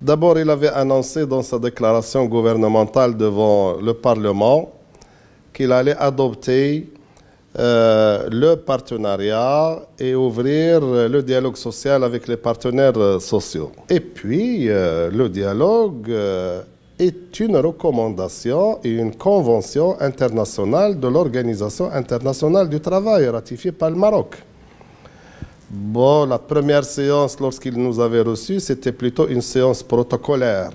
D'abord, il avait annoncé dans sa déclaration gouvernementale devant le Parlement qu'il allait adopter le partenariat et ouvrir le dialogue social avec les partenaires sociaux. Et puis, le dialogue est une recommandation et une convention internationale de l'Organisation internationale du travail ratifiée par le Maroc. Bon, la première séance, lorsqu'il nous avait reçus, c'était plutôt une séance protocolaire.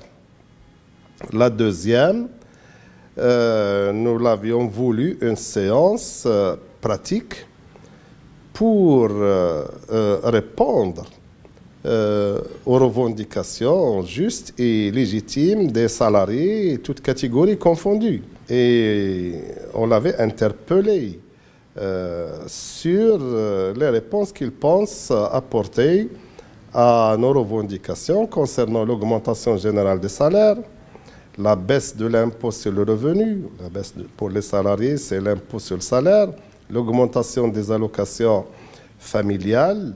La deuxième, nous l'avions voulu une séance pratique pour répondre aux revendications justes et légitimes des salariés, toutes catégories confondues. Et on l'avait interpellé sur les réponses qu'il pense apporter à nos revendications concernant l'augmentation générale des salaires, la baisse de l'impôt sur le revenu, la baisse pour les salariés, c'est l'impôt sur le salaire, l'augmentation des allocations familiales,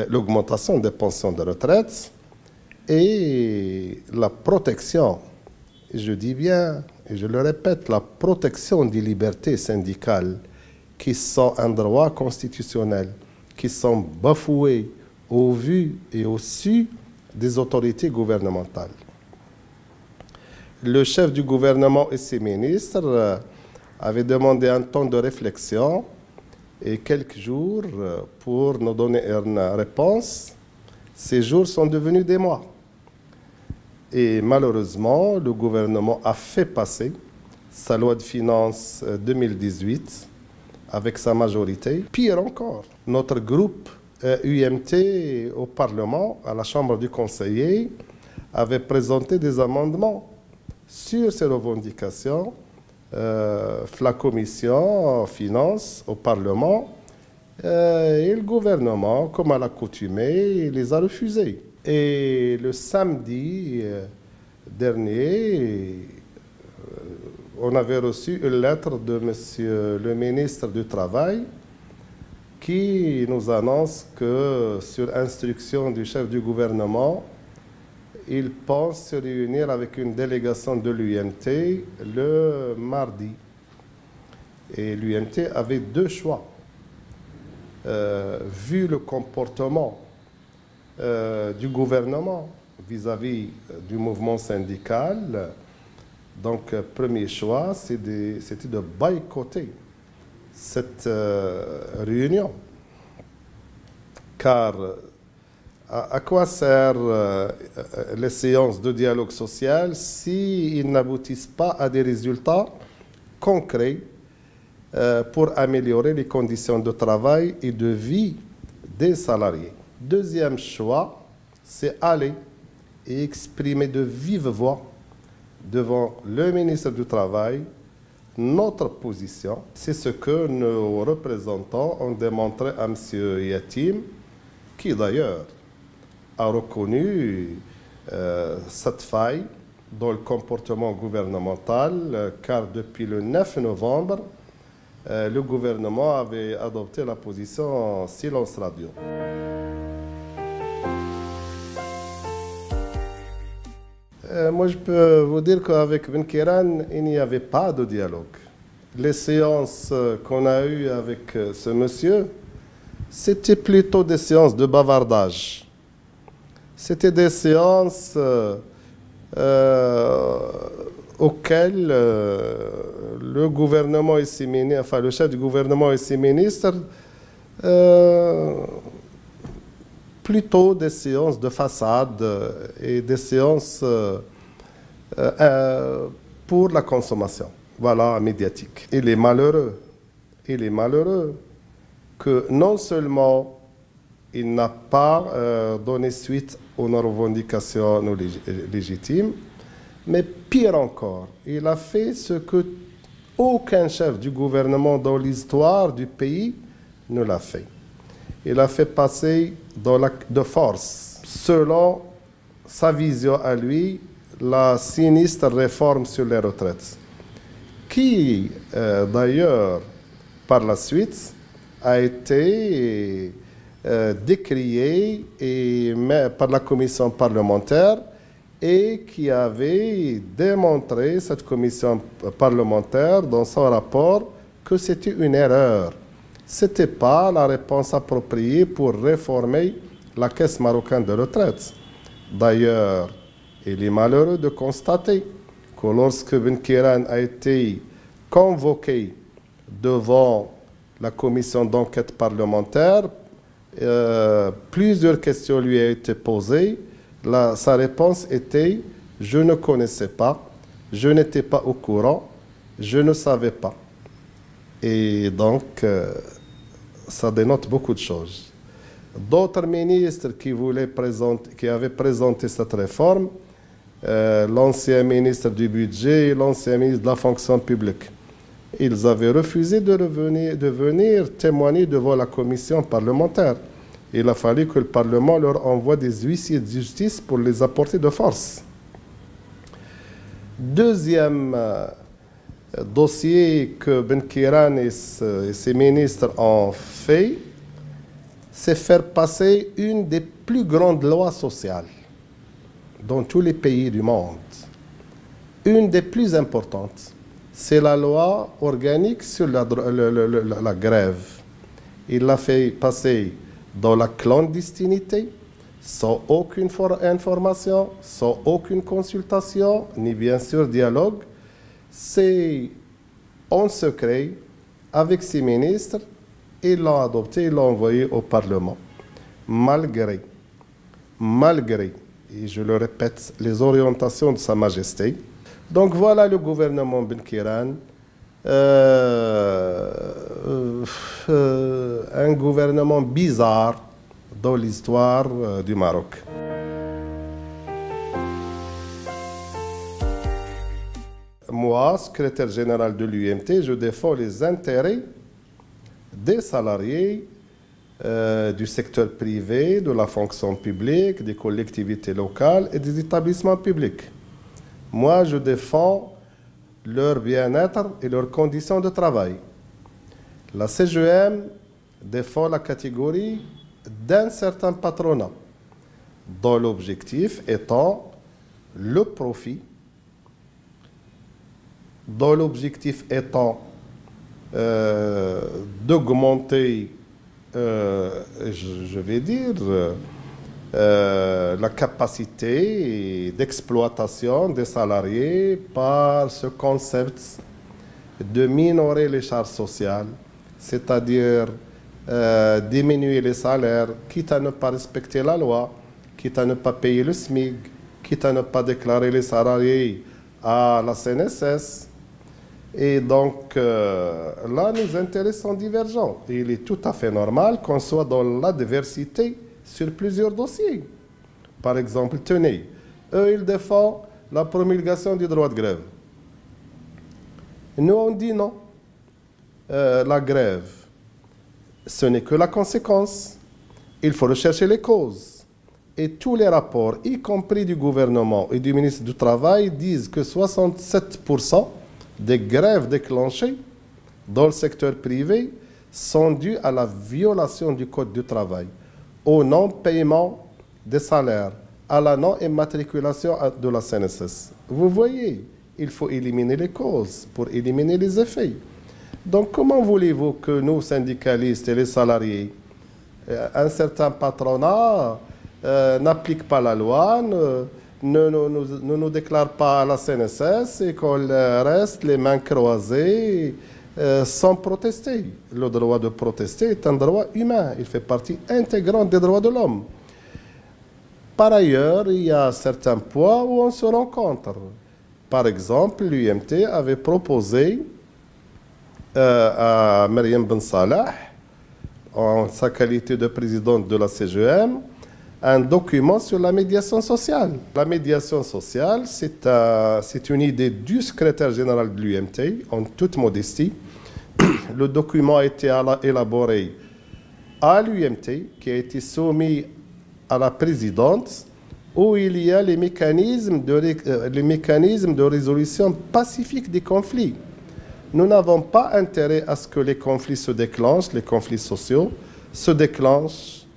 l'augmentation des pensions de retraite et la protection, je dis bien, et je le répète, la protection des libertés syndicales qui sont un droit constitutionnel, qui sont bafoués au vu et au su des autorités gouvernementales. Le chef du gouvernement et ses ministres avaient demandé un temps de réflexion et quelques jours pour nous donner une réponse. Ces jours sont devenus des mois. Et malheureusement, le gouvernement a fait passer sa loi de finances 2018 avec sa majorité. Pire encore, notre groupe UMT au Parlement, à la Chambre du Conseiller, avait présenté des amendements sur ces revendications. La commission finances au Parlement et le gouvernement, comme à l'accoutumée, les a refusés. Et le samedi dernier, on avait reçu une lettre de Monsieur le ministre du Travail qui nous annonce que, sur instruction du chef du gouvernement, il pense se réunir avec une délégation de l'UMT le mardi. Et l'UMT avait deux choix. Vu le comportement du gouvernement vis-à-vis du mouvement syndical, donc premier choix, c'était de boycotter cette réunion. Car à quoi servent les séances de dialogue social s'ils n'aboutissent pas à des résultats concrets pour améliorer les conditions de travail et de vie des salariés? Deuxième choix, c'est aller et exprimer de vive voix devant le ministre du Travail notre position. C'est ce que nos représentants ont démontré à M. Yatim, qui d'ailleurs a reconnu cette faille dans le comportement gouvernemental, car depuis le 9 novembre, le gouvernement avait adopté la position silence radio. Moi, je peux vous dire qu'avec Ben Kiran, il n'y avait pas de dialogue. Les séances qu'on a eues avec ce monsieur, c'était plutôt des séances de bavardage. C'était des séances auxquelles le gouvernement et ses ministres, enfin le chef du gouvernement et ses ministres, plutôt des séances de façade et des séances pour la consommation, voilà, médiatique. Il est malheureux que non seulement il n'a pas donné suite aux revendications légitimes, mais pire encore, il a fait ce que aucun chef du gouvernement dans l'histoire du pays ne l'a fait. Il a fait passer de force, selon sa vision à lui, la sinistre réforme sur les retraites, qui d'ailleurs, par la suite, a été décriée par la commission parlementaire et qui avait démontré, cette commission parlementaire, dans son rapport, que c'était une erreur. Ce n'était pas la réponse appropriée pour réformer la Caisse marocaine de retraite. D'ailleurs, il est malheureux de constater que lorsque Benkiran a été convoqué devant la commission d'enquête parlementaire, plusieurs questions lui ont été posées. Sa réponse était « Je ne connaissais pas, je n'étais pas au courant, je ne savais pas ». Et donc, ça dénote beaucoup de choses. D'autres ministres qui avaient présenté cette réforme, l'ancien ministre du budget et l'ancien ministre de la fonction publique, ils avaient refusé de venir témoigner devant la commission parlementaire. Il a fallu que le Parlement leur envoie des huissiers de justice pour les apporter de force. Deuxième dossier que Benkiran et ses ministres ont fait, c'est faire passer une des plus grandes lois sociales dans tous les pays du monde. Une des plus importantes, c'est la loi organique sur la grève. Il l'a fait passer dans la clandestinité, sans aucune information, sans aucune consultation, ni bien sûr dialogue. C'est en secret, avec ses ministres, ils l'ont adopté, ils l'ont envoyé au Parlement. Malgré, et je le répète, les orientations de Sa Majesté. Donc voilà le gouvernement Benkiran. Un gouvernement bizarre dans l'histoire du Maroc. Moi, secrétaire général de l'UMT, je défends les intérêts des salariés du secteur privé, de la fonction publique, des collectivités locales et des établissements publics. Moi, je défends leur bien-être et leurs conditions de travail. La CGM défend la catégorie d'un certain patronat, dont l'objectif étant le profit, dont l'objectif étant d'augmenter, je vais dire, la capacité d'exploitation des salariés par ce concept de minorer les charges sociales, c'est-à-dire diminuer les salaires, quitte à ne pas respecter la loi, quitte à ne pas payer le SMIC, quitte à ne pas déclarer les salariés à la CNSS. Et donc, là, nos intérêts sont divergents. Il est tout à fait normal qu'on soit dans l'adversité sur plusieurs dossiers. Par exemple, tenez, eux, ils défendent la promulgation du droit de grève. Nous, on dit non. La grève, ce n'est que la conséquence. Il faut rechercher les causes. Et tous les rapports, y compris du gouvernement et du ministre du Travail, disent que 67% des grèves déclenchées dans le secteur privé sont dues à la violation du Code du travail, au non-paiement des salaires, à la non-immatriculation de la CNSS. Vous voyez, il faut éliminer les causes pour éliminer les effets. Donc comment voulez-vous que nous, syndicalistes et les salariés, un certain patronat n'applique pas la loi, ne nous déclare pas à la CNSS et qu'on reste les mains croisées sans protester? Le droit de protester est un droit humain. Il fait partie intégrante des droits de l'homme. Par ailleurs, il y a certains points où on se rencontre. Par exemple, l'UMT avait proposé à Mariam Ben Salah, en sa qualité de présidente de la CGM, un document sur la médiation sociale. La médiation sociale, c'est une idée du secrétaire général de l'UMT, en toute modestie. Le document a été élaboré à l'UMT, qui a été soumis à la présidente, où il y a les mécanismes de résolution pacifique des conflits. Nous n'avons pas intérêt à ce que les conflits se déclenchent, les conflits sociaux se déclenchent,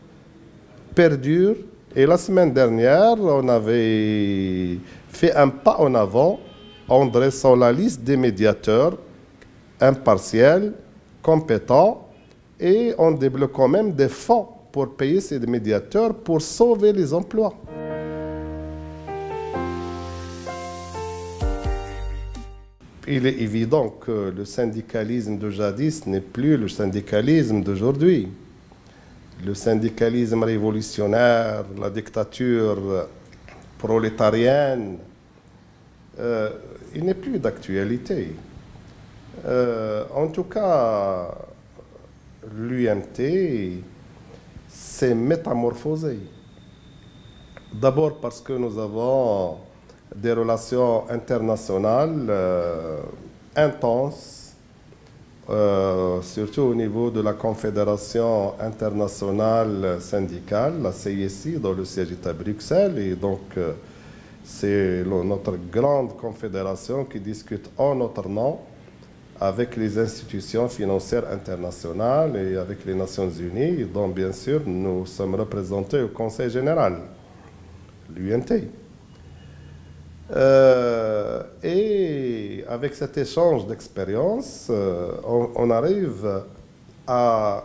perdurent Et la semaine dernière, on avait fait un pas en avant en dressant la liste des médiateurs impartiels, compétents, et en débloquant même des fonds pour payer ces médiateurs pour sauver les emplois. Il est évident que le syndicalisme de jadis n'est plus le syndicalisme d'aujourd'hui. Le syndicalisme révolutionnaire, la dictature prolétarienne, il n'est plus d'actualité. En tout cas, l'UMT s'est métamorphosé. D'abord parce que nous avons des relations internationales intenses, surtout au niveau de la Confédération internationale syndicale, la CISI, dont le siège est à Bruxelles. Et donc, c'est notre grande confédération qui discute en notre nom avec les institutions financières internationales et avec les Nations Unies, dont bien sûr nous sommes représentés au Conseil général, l'UMT. Et avec cet échange d'expériences, on arrive à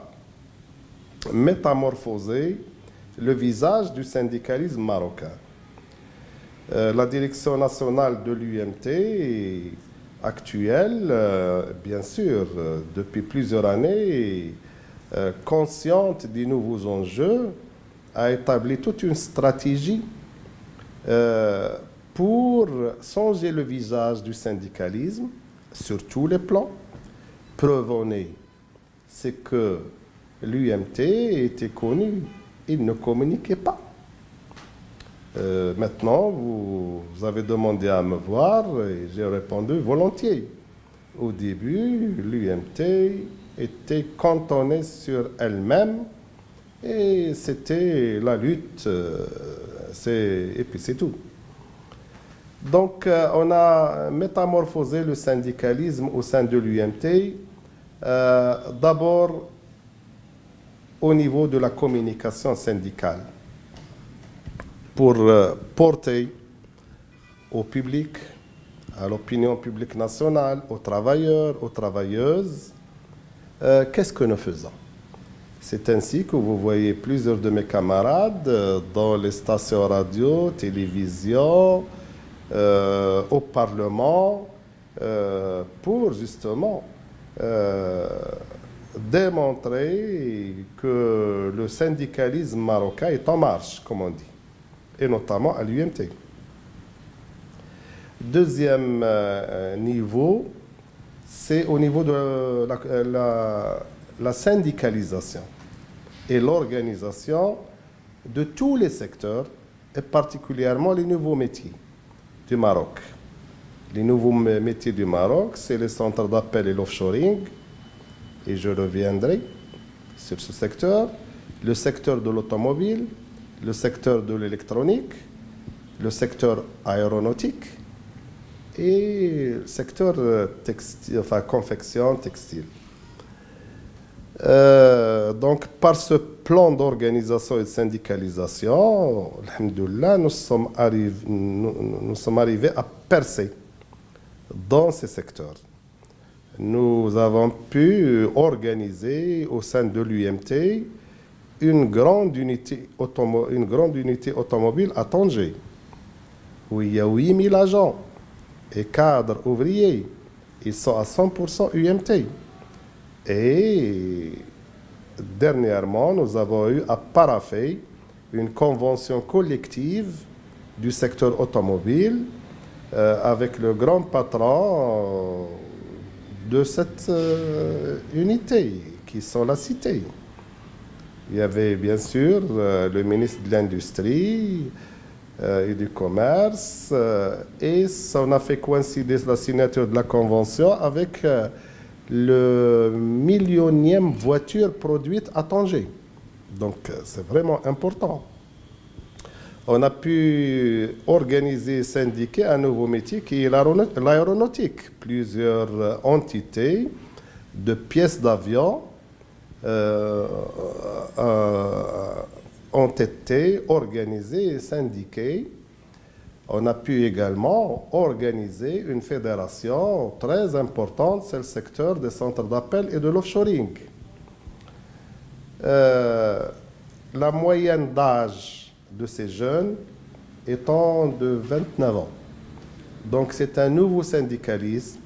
métamorphoser le visage du syndicalisme marocain. La direction nationale de l'UMT actuelle, bien sûr, depuis plusieurs années, consciente des nouveaux enjeux, a établi toute une stratégie pour changer le visage du syndicalisme sur tous les plans. Preuve en est, c'est que l'UMT était connu, il ne communiquait pas. Maintenant, vous avez demandé à me voir et j'ai répondu volontiers. Au début, l'UMT était cantonnée sur elle-même et c'était la lutte, et puis c'est tout. Donc, on a métamorphosé le syndicalisme au sein de l'UMT, d'abord au niveau de la communication syndicale, pour porter au public, à l'opinion publique nationale, aux travailleurs, aux travailleuses, qu'est-ce que nous faisons. C'est ainsi que vous voyez plusieurs de mes camarades dans les stations radio, télévision, au Parlement, pour justement démontrer que le syndicalisme marocain est en marche, comme on dit, et notamment à l'UMT. Deuxième niveau, c'est au niveau de la syndicalisation et l'organisation de tous les secteurs, et particulièrement les nouveaux métiers du Maroc. Les nouveaux métiers du Maroc, c'est les centres d'appel et l'offshoring, et je reviendrai sur ce secteur, le secteur de l'automobile, le secteur de l'électronique, le secteur aéronautique et le secteur textile, enfin confection, textile. Donc, par ce plan d'organisation et de syndicalisation, alhamdoulilah, nous sommes arrivés à percer dans ces secteurs. Nous avons pu organiser au sein de l'UMT une grande unité automobile à Tanger, où il y a 8000 agents et cadres ouvriers. Ils sont à 100% UMT. Et dernièrement, nous avons eu à paraffer une convention collective du secteur automobile avec le grand patron de cette unité, qui sont la Cité. Il y avait bien sûr le ministre de l'Industrie et du Commerce, et ça on a fait coïncider la signature de la convention avec le millionième voiture produite à Tanger. Donc c'est vraiment important. On a pu organiser, syndiquer un nouveau métier qui est l'aéronautique. Plusieurs entités de pièces d'avion ont ont été organisés et syndiqués. On a pu également organiser une fédération très importante, c'est le secteur des centres d'appel et de l'offshoring. La moyenne d'âge de ces jeunes étant de 29 ans. Donc c'est un nouveau syndicalisme.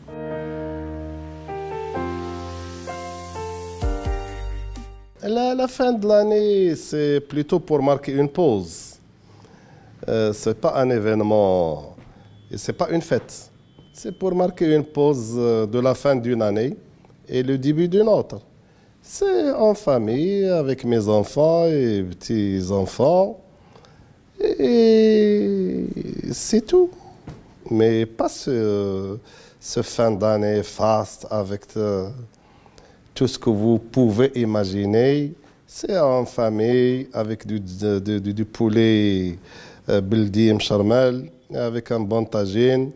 La fin de l'année, c'est plutôt pour marquer une pause. Ce n'est pas un événement, ce n'est pas une fête. C'est pour marquer une pause de la fin d'une année et le début d'une autre. C'est en famille, avec mes enfants et petits-enfants. Et c'est tout. Mais pas ce fin d'année faste avec tout ce que vous pouvez imaginer. C'est en famille, avec du poulet beldi mcharmel, avec un bon tagine,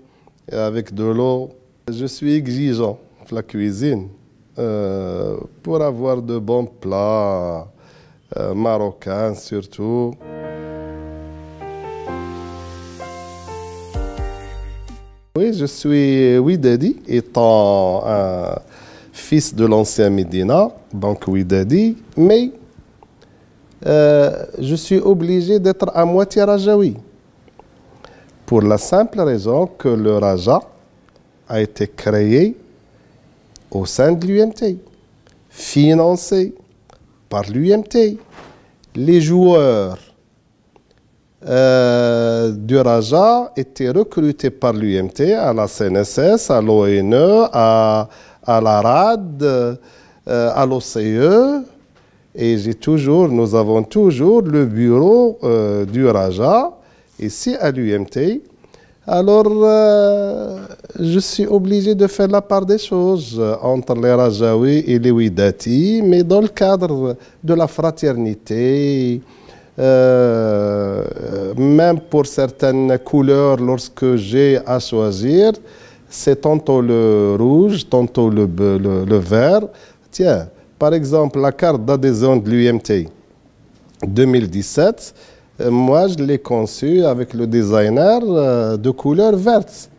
avec de l'eau. Je suis exigeant pour la cuisine pour avoir de bons plats marocains surtout. Oui, je suis Ouidadi, étant un fils de l'ancien Médina, donc Ouidadi, mais je suis obligé d'être à moitié Rajaoui. Pour la simple raison que le Raja a été créé au sein de l'UMT, financé par l'UMT. Les joueurs du Raja étaient recrutés par l'UMT à la CNSS, à l'ONE, à la RAD, à l'OCE. Et nous avons toujours le bureau du Raja ici à l'UMT. Alors, je suis obligé de faire la part des choses entre les Rajaouis et les Ouidati, mais dans le cadre de la fraternité, même pour certaines couleurs, lorsque j'ai à choisir, c'est tantôt le rouge, tantôt le vert. Tiens, par exemple, la carte d'adhésion de l'UMT 2017, moi, je l'ai conçue avec le designer de couleur verte.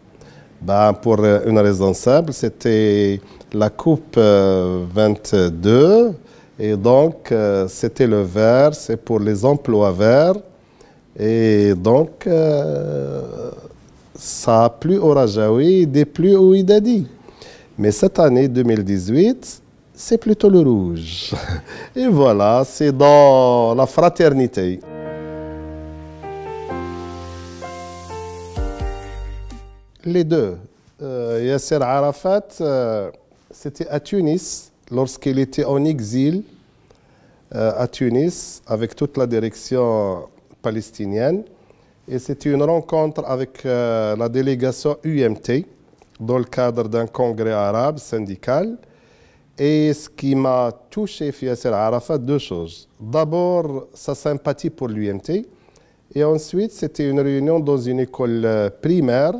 Ben, pour une raison simple, c'était la coupe 22. Et donc, c'était le vert, c'est pour les emplois verts. Et donc, ça a plu au Rajaoui et déplu au Ouidadi. Mais cette année 2018, c'est plutôt le rouge. Et voilà, c'est dans la fraternité. Les deux. Yasser Arafat, c'était à Tunis, lorsqu'il était en exil à Tunis, avec toute la direction palestinienne. Et c'était une rencontre avec la délégation UMT, dans le cadre d'un congrès arabe syndical. Et ce qui m'a touché chez Yasser Arafat, deux choses. D'abord, sa sympathie pour l'UMT. Et ensuite, c'était une réunion dans une école primaire.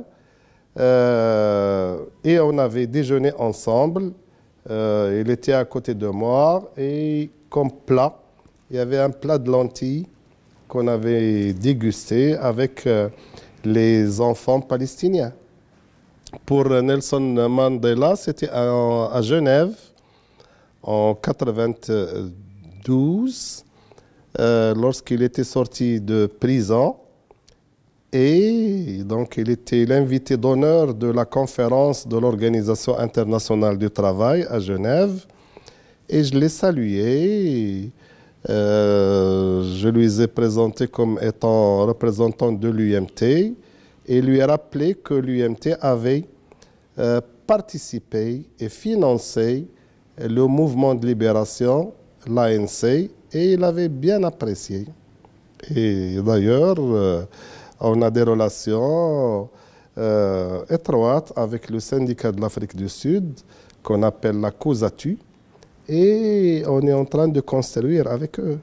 Et on avait déjeuné ensemble. Il était à côté de moi. Et comme plat, il y avait un plat de lentilles qu'on avait dégusté avec les enfants palestiniens. Pour Nelson Mandela, c'était à Genève en 1992, lorsqu'il était sorti de prison. Et donc, il était l'invité d'honneur de la conférence de l'Organisation internationale du travail à Genève. Et je l'ai salué. Je lui ai présenté comme étant représentant de l'UMT et lui ai rappelé que l'UMT avait participé et financé le mouvement de libération, l'ANC, et il avait bien apprécié. Et d'ailleurs, on a des relations étroites avec le syndicat de l'Afrique du Sud, qu'on appelle la COSATU, et on est en train de construire avec eux.